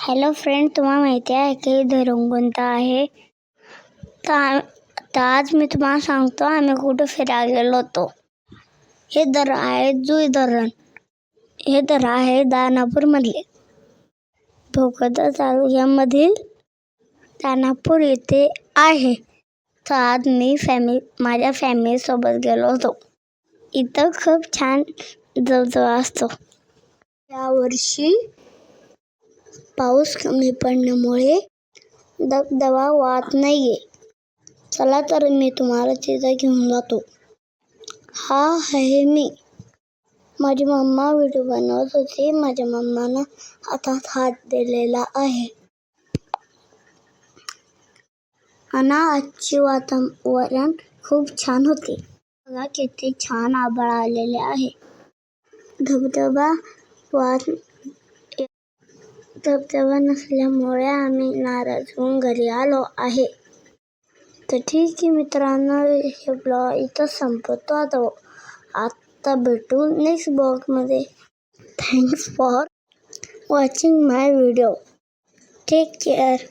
Hello friend, तुम्हाला माहिती आहे की धरण कोणता आहे? तर आज मी तुम्हाला सांगतो आम्ही कुठे फिरायला गेलो होतो. हे धरण आहे जुई धरण. हे धरण आहे दानापूरमधले. भोकरदन तालुक्यामधील दानापूर येथे आहे. तर आज मी माझ्या फॅमिलीसोबत गेलो होतो. इथं खूप छान धबधबा असतो. यावर्षी पाऊस कमी पडल्यामुळे धबधबा वाहत नाहीये. चला तर मी तुम्हाला तिथे घेऊन जातो. हा आहे मी. माझी मम्मा व्हिडिओ बनवत होती. माझ्या मम्मानं हातात हात दिलेला आहे. आणि आजचे वातावरण खूप छान होते. बघा किती छान आभाळ आलेले आहे. धबधबा नसल्यामुळे आम्ही नाराज होऊन घरी आलो आहे. तर ठीक आहे मित्रांनो, हे ब्लॉग इथं संपतो. आता भेटू नेक्स्ट ब्लॉगमध्ये. Thanks for watching my video. Take care.